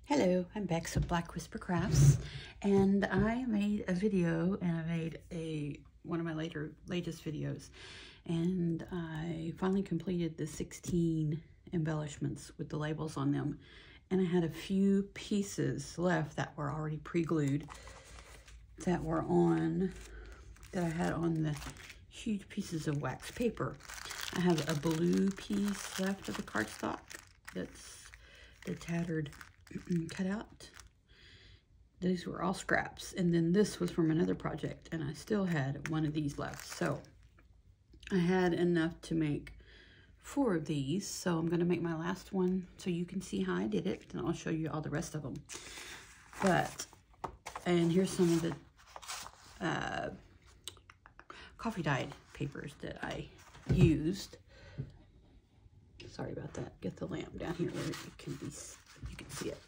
Hello, I'm Bex with Black Whisper Crafts, and I made a video, and I made one of my latest videos, and I finally completed the 16 embellishments with the labels on them, and I had a few pieces left that were already pre-glued that I had on the huge pieces of wax paper. I have a blue piece left of the cardstock that's the tattered cutout. These were all scraps, and then this was from another project, and I still had one of these left. So I had enough to make 4 of these, so I'm going to make my last one so you can see how I did it, and I'll show you all the rest of them. And here's some of the coffee dyed papers that I used. Sorry about that. Get the lamp down here where it can be, you can see it.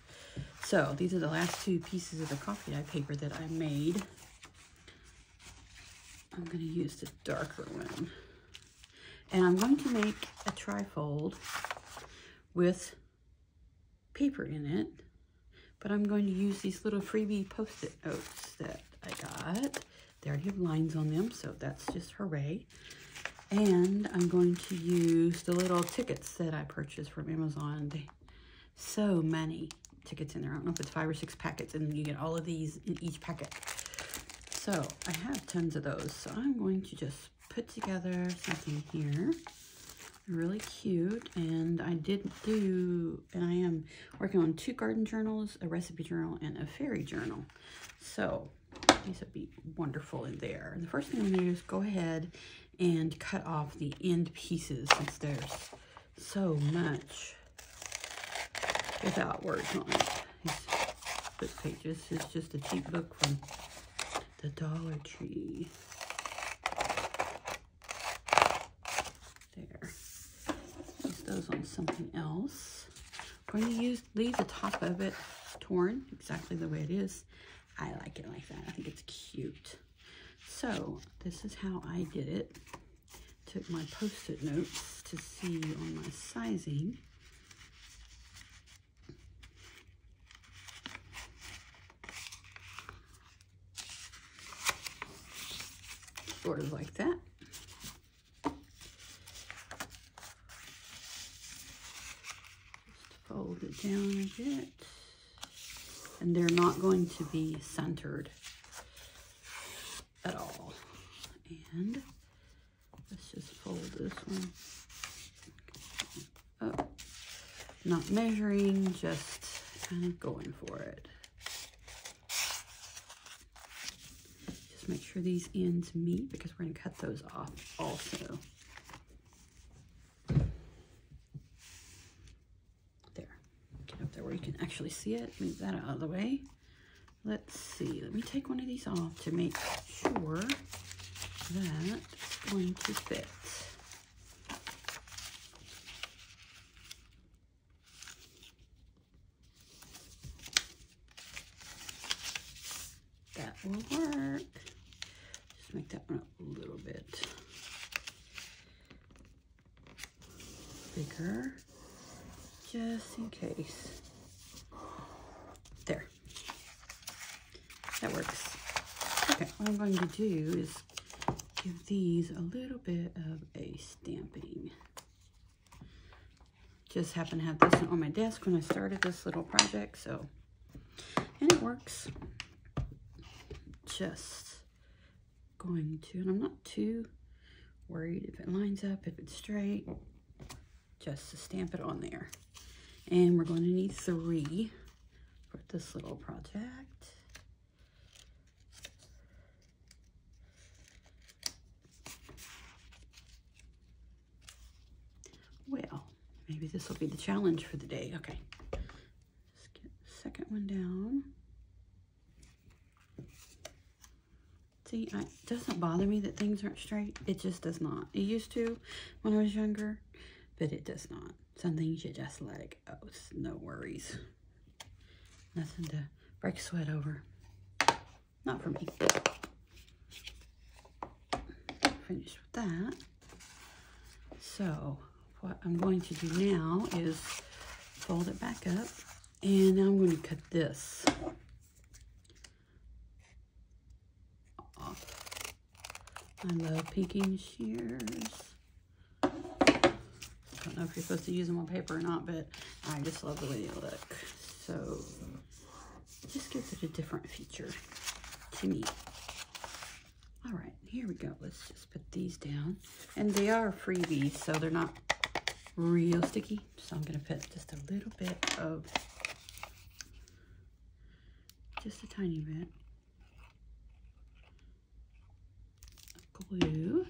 So these are the last 2 pieces of the coffee dye paper that I made. I'm going to use the darker one. And I'm going to make a trifold with paper in it. But I'm going to use these little freebie post-it notes that I got. They already have lines on them, so that's just hooray. And I'm going to use the little tickets that I purchased from Amazon. So many tickets in there. I don't know if it's 5 or 6 packets, and you get all of these in each packet. So I have tons of those. So I'm going to just put together something here. Really cute. And I am working on 2 garden journals, a recipe journal, and a fairy journal. So these would be wonderful in there. And the first thing I'm going to do is go ahead and cut off the end pieces, since there's so much without words on it. These book pages is just a cheap book from the Dollar Tree. There. Use those on something else. I'm going to leave the top of it torn exactly the way it is. I like it like that. I think it's cute. So this is how I did it. Took my post-it notes to see on my sizing. Sort of like that. Just fold it down a bit. And they're not going to be centered at all. And let's just fold this one up. Not measuring, just kind of going for it. Just make sure these ends meet, because we're going to cut those off also. Where you can actually see it. Move that out of the way. Let's see. Let me take one of these off to make sure that it's going to fit. That will work. Just make that one a little bit bigger, just in case. There. That works. Okay, what I'm going to do is give these a little bit of a stamping. Just happened to have this one on my desk when I started this little project, so, and it works. Just going to, and I'm not too worried if it lines up, if it's straight, just to stamp it on there. And we're going to need 3 for this little project. Well, maybe this will be the challenge for the day. Okay, just get the second one down. See, it doesn't bother me that things aren't straight. It just does not. It used to when I was younger, but it does not. Some things you just let it go. It's no worries. Nothing to break a sweat over. Not for me. Finished with that. So what I'm going to do now is fold it back up And now I'm going to cut this off. I love picking shears. I don't know if you're supposed to use them on paper or not, but I just love the way they look. So it just gives it a different feature to me. All right, here we go. Let's just put these down. And they are freebies, so they're not real sticky. So I'm gonna put just a little bit of, just a tiny bit of glue.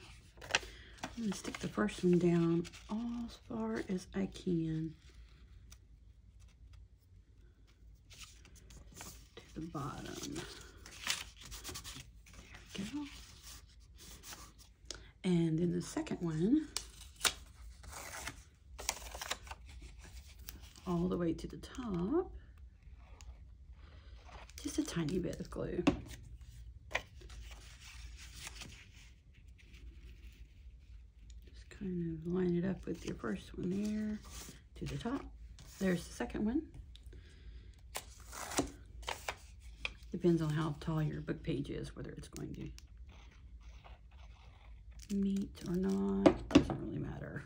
I'm gonna stick the first one down as far as I can to the bottom. There we go. And then the second one, all the way to the top, just a tiny bit of glue. Just kind of line it up with your first one there to the top. There's the second one. Depends on how tall your book page is, whether it's going to meet or not, doesn't really matter.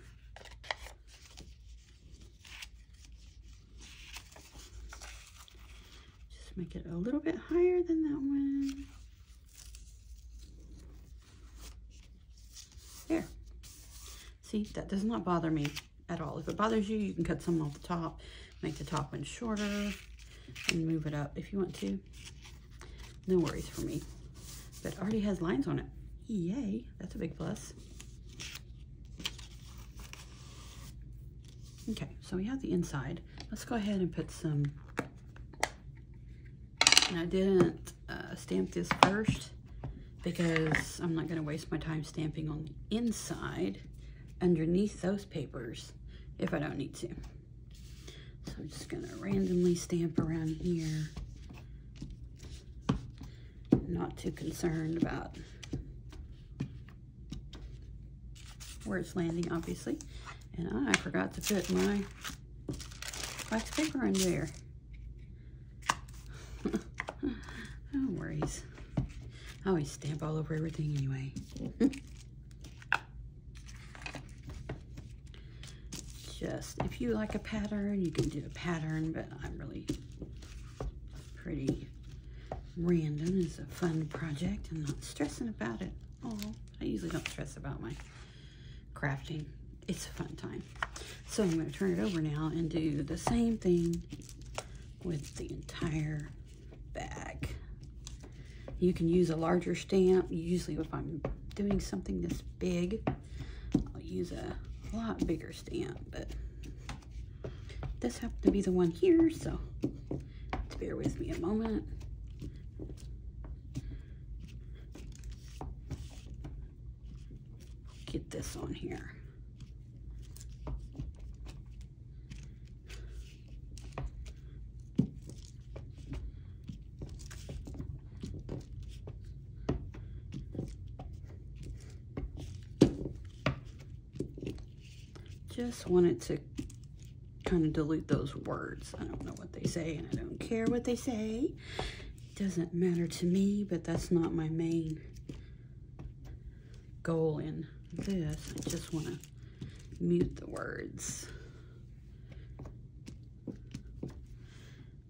Just make it a little bit higher than that one. There. See, that does not bother me at all. If it bothers you, you can cut some off the top, make the top one shorter, and move it up if you want to. No worries for me. But it already has lines on it. Yay, that's a big plus. Okay, so we have the inside. Let's go ahead and put some, and I didn't stamp this first because I'm not gonna waste my time stamping on the inside underneath those papers if I don't need to. So I'm just gonna randomly stamp around here. Not too concerned about where it's landing, obviously. And I forgot to put my wax paper in there. No worries. I always stamp all over everything anyway. Just, if you like a pattern, you can do a pattern, but I'm really pretty random. It's a fun project. I'm not stressing about it. Oh, I usually don't stress about my crafting. It's a fun time. So I'm going to turn it over now and do the same thing with the entire bag. You can use a larger stamp. Usually if I'm doing something this big, I'll use a lot bigger stamp, but this happened to be the one here, so bear with me a moment. Get this on here. Just wanted to kind of dilute those words. I don't know what they say, and I don't care what they say. It doesn't matter to me, but that's not my main goal in this. I just want to mute the words.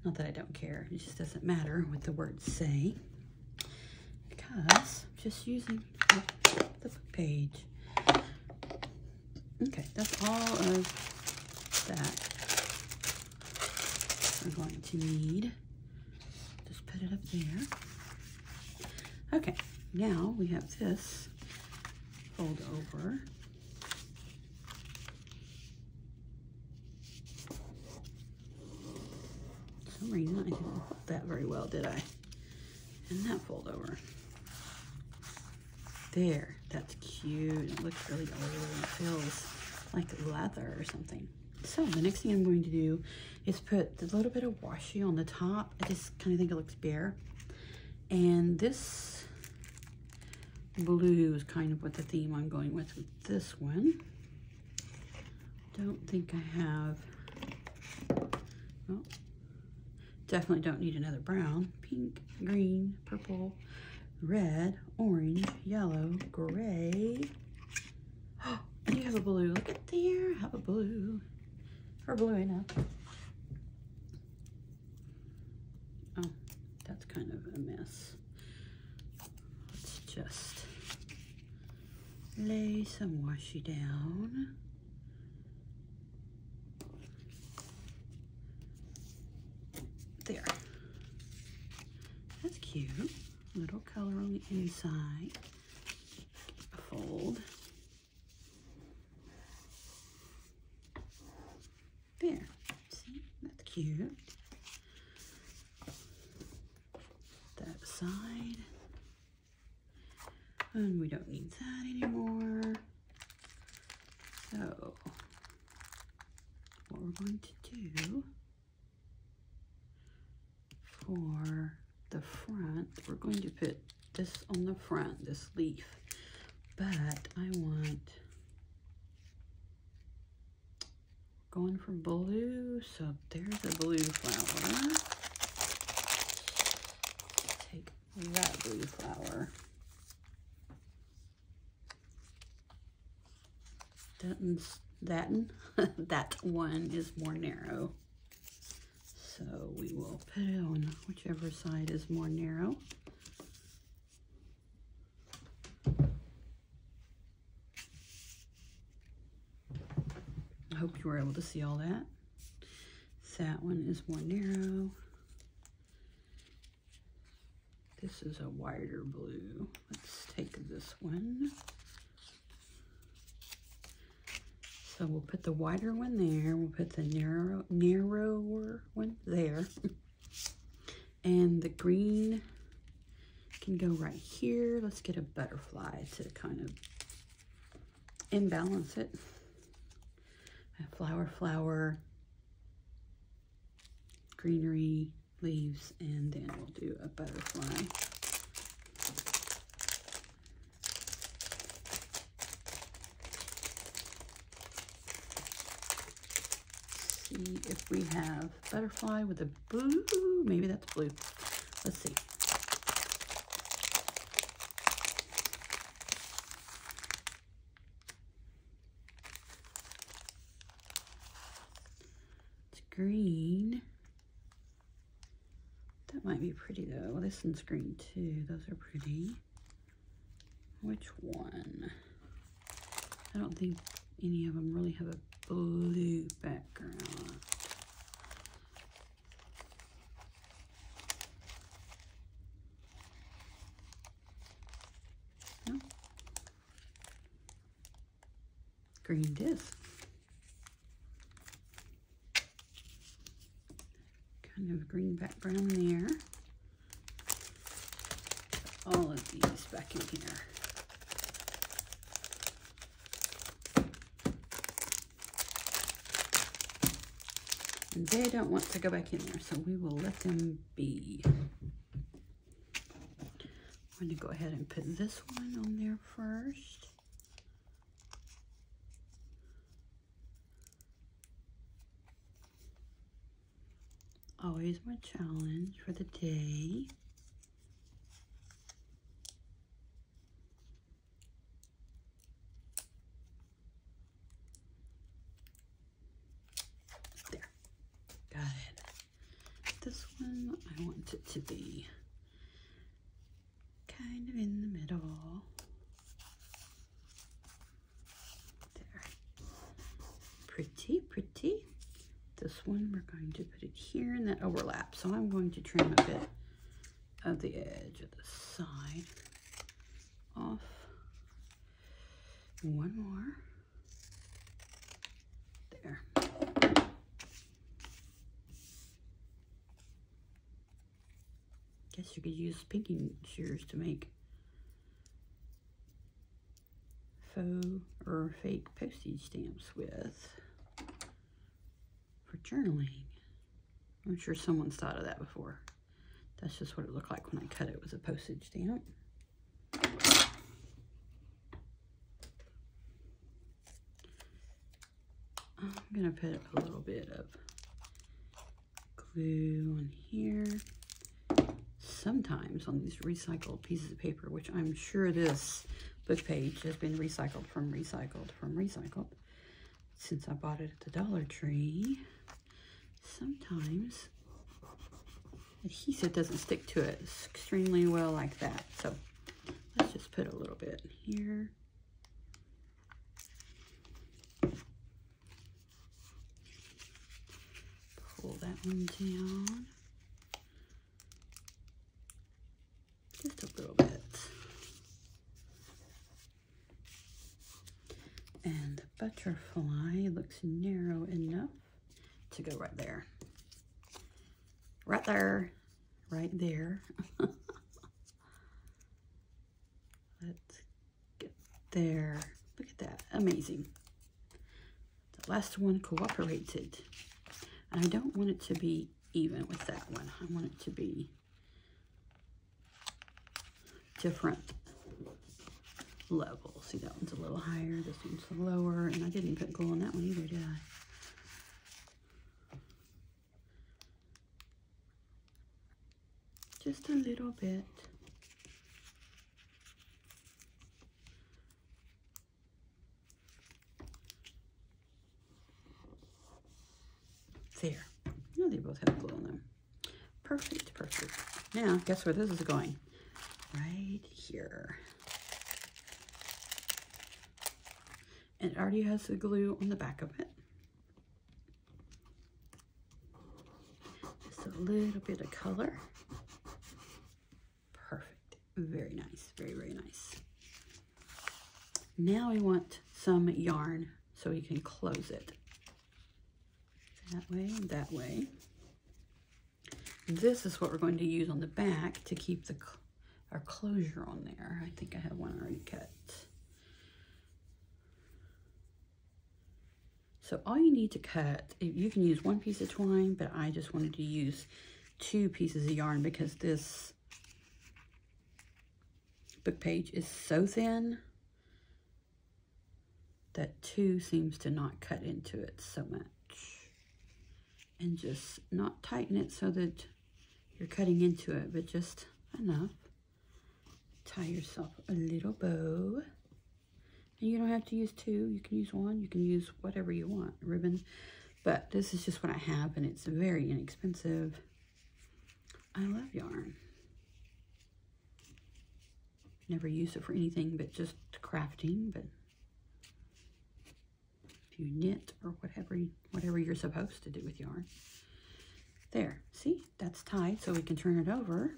Not that I don't care. It just doesn't matter what the words say, because I'm just using the book page. Okay, that's all of that we're going to need. Just put it up there. Okay, now we have this fold over. For some reason I didn't fold that very well, did I? And that fold over. There, that's cute. It looks really old. It feels like leather or something. So the next thing I'm going to do is put a little bit of washi on the top. I just kind of think it looks bare. And this blue is kind of what the theme I'm going with this one. Don't think I have, oh, Definitely don't need another brown. Pink, green, purple, red, orange, yellow, gray. Oh, I do have a blue. Look at there. I have a blue. Or blue enough. Oh, that's kind of a mess. Let's just lay some washi down. There. That's cute. Little color on the inside. A fold. There. See? That's cute. That side. And we don't need that anymore. So, what we're going to do for the front, we're going to put this on the front, this leaf, but I want, going for blue, so there's a blue flower. Take that blue flower. That one is more narrow. So we will put it on whichever side is more narrow. I hope you were able to see all that. That one is more narrow. This is a wider blue. Let's take this one. So we'll put the wider one there. We'll put the narrower one there. And the green can go right here. Let's get a butterfly to kind of imbalance it. A flower, flower, greenery, leaves, and then we'll do a butterfly. See if we have butterfly with a blue. Maybe that's blue. Let's see. It's green. That might be pretty though. This one's green too. Those are pretty. Which one? I don't think any of them really have a blue background. No. Green disc. Kind of green background there. All of these back in here. And they don't want to go back in there, so we will let them be. I'm going to go ahead and put this one on there first. Always my challenge for the day. This one, I want it to be kind of in the middle. There. Pretty, pretty. This one, we're going to put it here and that overlap. So I'm going to trim a bit of the edge of the side off. One more. There. Guess you could use pinking shears to make faux or fake postage stamps with for journaling. I'm sure someone's thought of that before. That's just what it looked like when I cut it, was a postage stamp. I'm gonna put a little bit of glue on here. Sometimes on these recycled pieces of paper, which I'm sure this book page has been recycled from recycled since I bought it at the Dollar Tree. Sometimes adhesive doesn't stick to it extremely well like that. So let's just put a little bit here. Pull that one down. Just a little bit. And the butterfly looks narrow enough to go right there. Right there. Right there. Let's get there. Look at that. Amazing. The last one cooperated. And I don't want it to be even with that one. I want it to be different levels. See, that one's a little higher, this one's lower, and I didn't put glue on that one either, did I? Just a little bit. There. No, they both have glue on them. Perfect, perfect. Now, guess where this is going? Right here. And it already has the glue on the back of it. Just a little bit of color. Perfect. Very nice. Very, very nice. Now we want some yarn so we can close it. That way and that way. This is what we're going to use on the back to keep our closure on there. I think I have one already cut. So all you need to cut, you can use one piece of twine, but I just wanted to use 2 pieces of yarn because this book page is so thin that 2 seems to not cut into it so much. And just not tighten it so that you're cutting into it, but just enough. Tie yourself a little bow. And you don't have to use 2. You can use 1. You can use whatever you want. Ribbon. But this is just what I have, and it's very inexpensive. I love yarn. Never use it for anything but just crafting, but if you knit or whatever you're supposed to do with yarn. There, see, that's tied, so we can turn it over.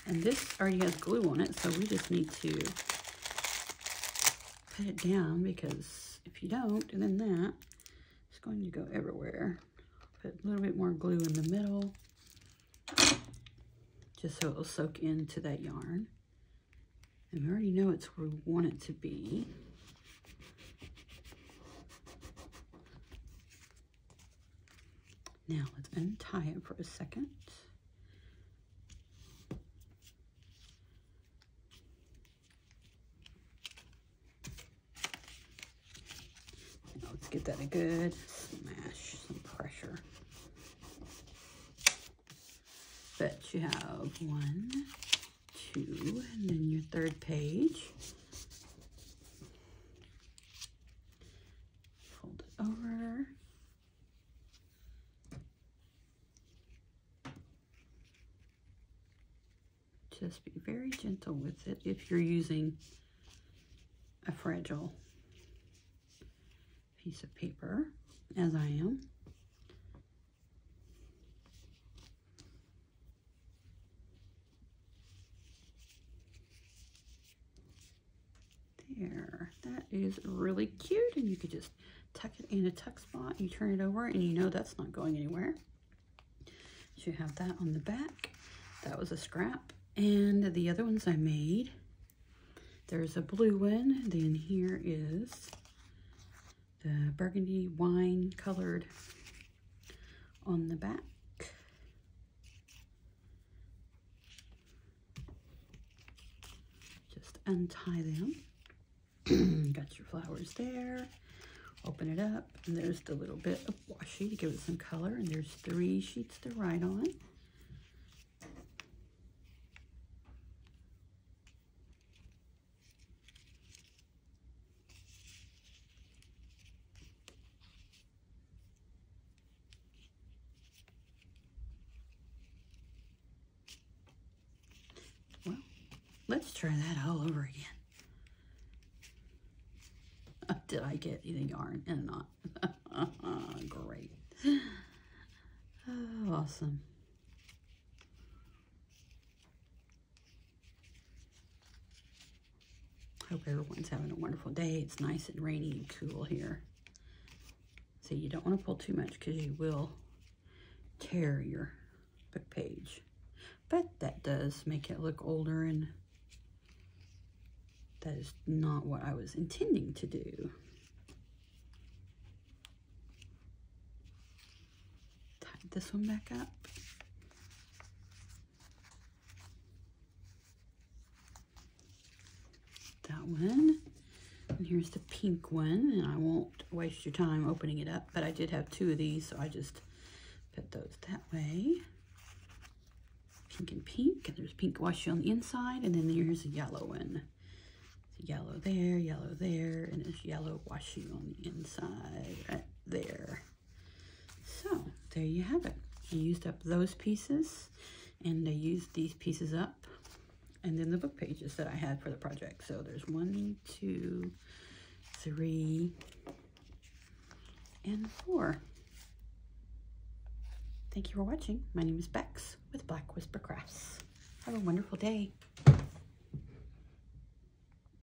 And this already has glue on it, so we just need to put it down, because if you don't, and then that, it's going to go everywhere. Put a little bit more glue in the middle, just so it'll soak into that yarn. And we already know it's where we want it to be. Now let's untie it for a second. Now let's give that a good smash, some pressure. But you have 1, 2, and then your 3rd page. Fold it over. Just be very gentle with it if you're using a fragile piece of paper, as I am. There, that is really cute, and you could just tuck it in a tuck spot. You turn it over and you know that's not going anywhere. So you have that on the back. That was a scrap. And the other ones I made, there's a blue one, then here is the burgundy wine colored on the back. Just untie them. Got your flowers there. Open it up, and there's the little bit of washi to give it some color, and there's 3 sheets to write on. Well, let's try that all over again. Did I get the yarn and not? Great. Oh, awesome. Hope everyone's having a wonderful day. It's nice and rainy and cool here. So you don't want to pull too much because you will tear your book page. But that does make it look older, and that is not what I was intending to do. Tie this one back up. That one. And here's the pink one, and I won't waste your time opening it up, but I did have 2 of these, so I just put those that way. Pink and pink, and there's pink washi on the inside, and then here's a yellow one. Yellow there, and there's yellow washi on the inside right there. So there you have it. I used up those pieces, and I used these pieces up, and then the book pages that I had for the project. So there's 1, 2, 3, and 4. Thank you for watching. My name is Bex with Black Whisper Crafts. Have a wonderful day.